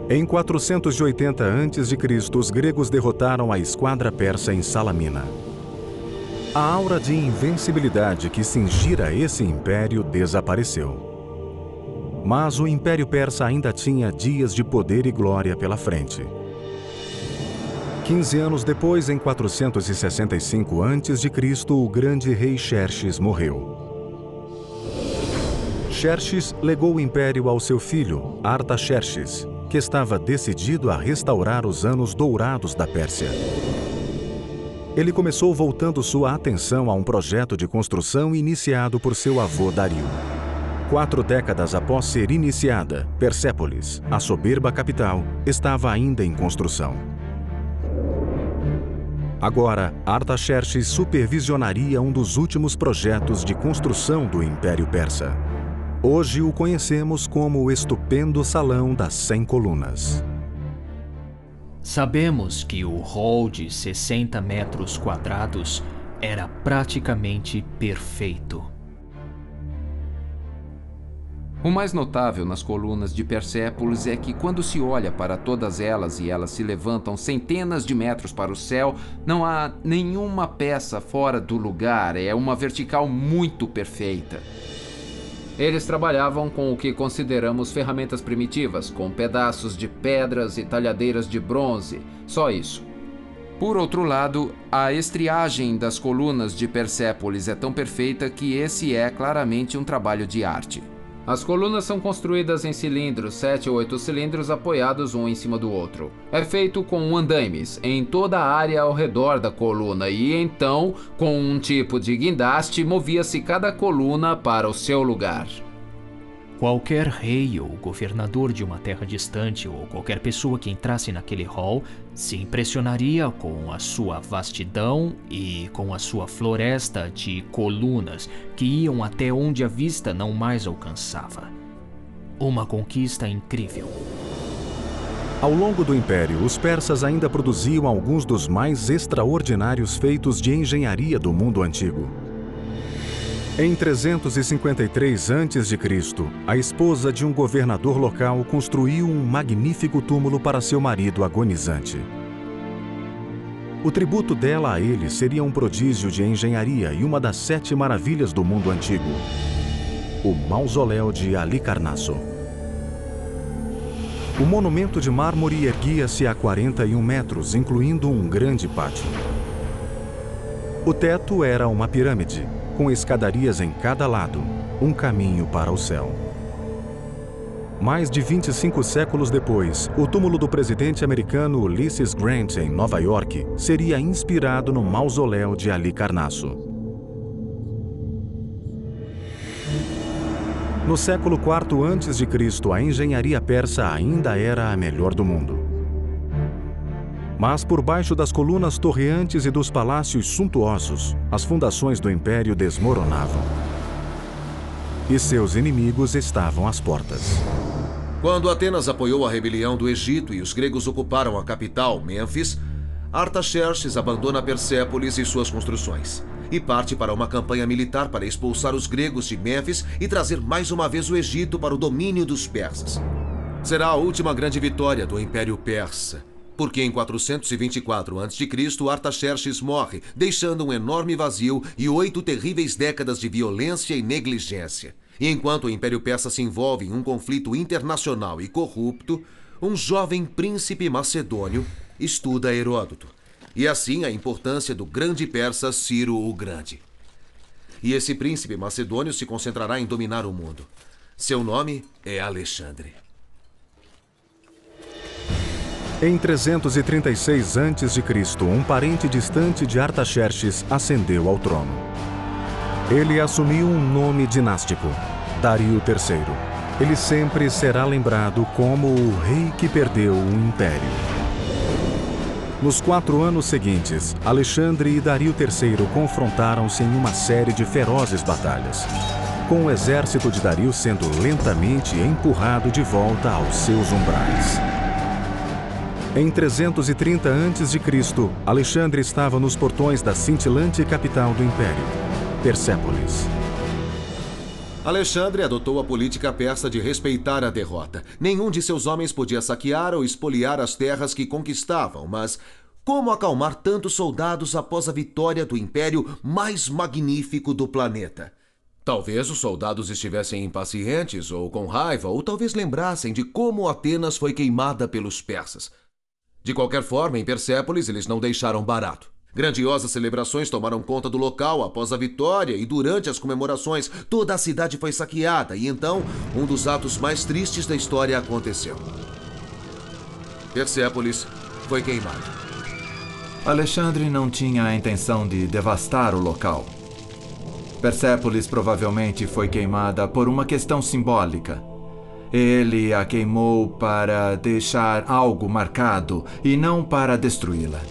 Em 480 a.C., os gregos derrotaram a esquadra persa em Salamina. A aura de invencibilidade que cingira esse império desapareceu. Mas o Império Persa ainda tinha dias de poder e glória pela frente. 15 anos depois, em 465 a.C., o grande rei Xerxes morreu. Xerxes legou o império ao seu filho, Artaxerxes, que estava decidido a restaurar os anos dourados da Pérsia. Ele começou voltando sua atenção a um projeto de construção iniciado por seu avô Dario. 4 décadas após ser iniciada, Persépolis, a soberba capital, estava ainda em construção. Agora, Artaxerxes supervisionaria um dos últimos projetos de construção do Império Persa. Hoje o conhecemos como o estupendo Salão das 100 Colunas. Sabemos que o hall de 60 metros quadrados era praticamente perfeito. O mais notável nas colunas de Persépolis é que quando se olha para todas elas e elas se levantam centenas de metros para o céu, não há nenhuma peça fora do lugar, é uma vertical muito perfeita. Eles trabalhavam com o que consideramos ferramentas primitivas, com pedaços de pedras e talhadeiras de bronze, só isso. Por outro lado, a estriagem das colunas de Persépolis é tão perfeita que esse é claramente um trabalho de arte. As colunas são construídas em cilindros, 7 ou 8 cilindros apoiados um em cima do outro. É feito com andaimes em toda a área ao redor da coluna e então, com um tipo de guindaste, movia-se cada coluna para o seu lugar. Qualquer rei ou governador de uma terra distante ou qualquer pessoa que entrasse naquele hall se impressionaria com a sua vastidão e com a sua floresta de colunas que iam até onde a vista não mais alcançava. Uma conquista incrível. Ao longo do Império, os persas ainda produziam alguns dos mais extraordinários feitos de engenharia do mundo antigo. Em 353 a.C., a esposa de um governador local construiu um magnífico túmulo para seu marido agonizante. O tributo dela a ele seria um prodígio de engenharia e uma das 7 maravilhas do mundo antigo, o Mausoléu de Halicarnasso. O monumento de mármore erguia-se a 41 metros, incluindo um grande pátio. O teto era uma pirâmide, com escadarias em cada lado, um caminho para o céu. Mais de 25 séculos depois, o túmulo do presidente americano Ulysses Grant, em Nova York, seria inspirado no Mausoléu de Halicarnasso. No século IV a.C., a engenharia persa ainda era a melhor do mundo. Mas por baixo das colunas torreantes e dos palácios suntuosos, as fundações do império desmoronavam. E seus inimigos estavam às portas. Quando Atenas apoiou a rebelião do Egito e os gregos ocuparam a capital, Mênfis, Artaxerxes abandona Persépolis e suas construções e parte para uma campanha militar para expulsar os gregos de Mênfis e trazer mais uma vez o Egito para o domínio dos persas. Será a última grande vitória do Império Persa, porque em 424 a.C., Artaxerxes morre, deixando um enorme vazio e 8 terríveis décadas de violência e negligência. E enquanto o Império Persa se envolve em um conflito internacional e corrupto, um jovem príncipe macedônio estuda Heródoto. E assim a importância do grande persa Ciro o Grande. E esse príncipe macedônio se concentrará em dominar o mundo. Seu nome é Alexandre. Em 336 a.C., um parente distante de Artaxerxes ascendeu ao trono. Ele assumiu um nome dinástico, Dario III. Ele sempre será lembrado como o rei que perdeu o império. Nos 4 anos seguintes, Alexandre e Dario III confrontaram-se em uma série de ferozes batalhas, com o exército de Dario sendo lentamente empurrado de volta aos seus umbrais. Em 330 a.C., Alexandre estava nos portões da cintilante capital do império, Persépolis. Alexandre adotou a política persa de respeitar a derrota. Nenhum de seus homens podia saquear ou espoliar as terras que conquistavam, mas como acalmar tantos soldados após a vitória do império mais magnífico do planeta? Talvez os soldados estivessem impacientes ou com raiva, ou talvez lembrassem de como Atenas foi queimada pelos persas. De qualquer forma, em Persépolis eles não deixaram barato. Grandiosas celebrações tomaram conta do local após a vitória e durante as comemorações toda a cidade foi saqueada e então um dos atos mais tristes da história aconteceu. Persépolis foi queimada. Alexandre não tinha a intenção de devastar o local. Persépolis provavelmente foi queimada por uma questão simbólica. Ele a queimou para deixar algo marcado e não para destruí-la.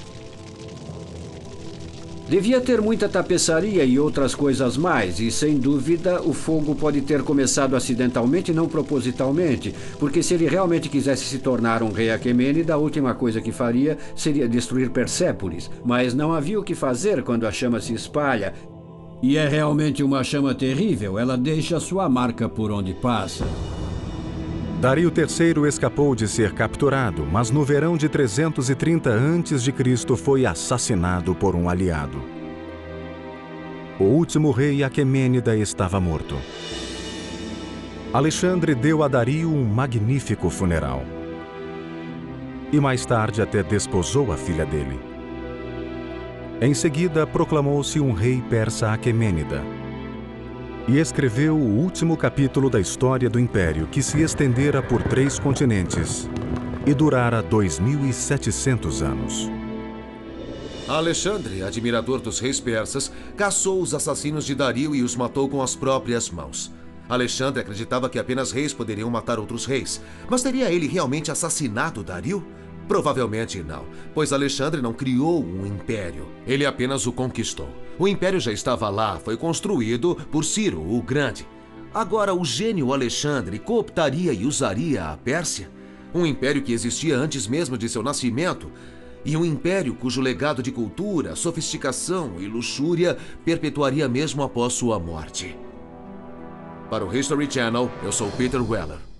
Devia ter muita tapeçaria e outras coisas mais, e sem dúvida o fogo pode ter começado acidentalmente e não propositalmente, porque se ele realmente quisesse se tornar um rei Aquemênida, a última coisa que faria seria destruir Persépolis. Mas não havia o que fazer quando a chama se espalha. E é realmente uma chama terrível, ela deixa sua marca por onde passa. Dario III escapou de ser capturado, mas no verão de 330 a.C. foi assassinado por um aliado. O último rei Aquemênida estava morto. Alexandre deu a Dario um magnífico funeral. E mais tarde até desposou a filha dele. Em seguida, proclamou-se um rei persa Aquemênida. E escreveu o último capítulo da história do Império, que se estendera por 3 continentes e durara 2.700 anos. Alexandre, admirador dos reis persas, caçou os assassinos de Dario e os matou com as próprias mãos. Alexandre acreditava que apenas reis poderiam matar outros reis, mas teria ele realmente assassinado Dario? Provavelmente não, pois Alexandre não criou um império, ele apenas o conquistou. O império já estava lá, foi construído por Ciro o Grande. Agora, o gênio Alexandre cooptaria e usaria a Pérsia? Um império que existia antes mesmo de seu nascimento, e um império cujo legado de cultura, sofisticação e luxúria perpetuaria mesmo após sua morte. Para o History Channel, eu sou Peter Weller.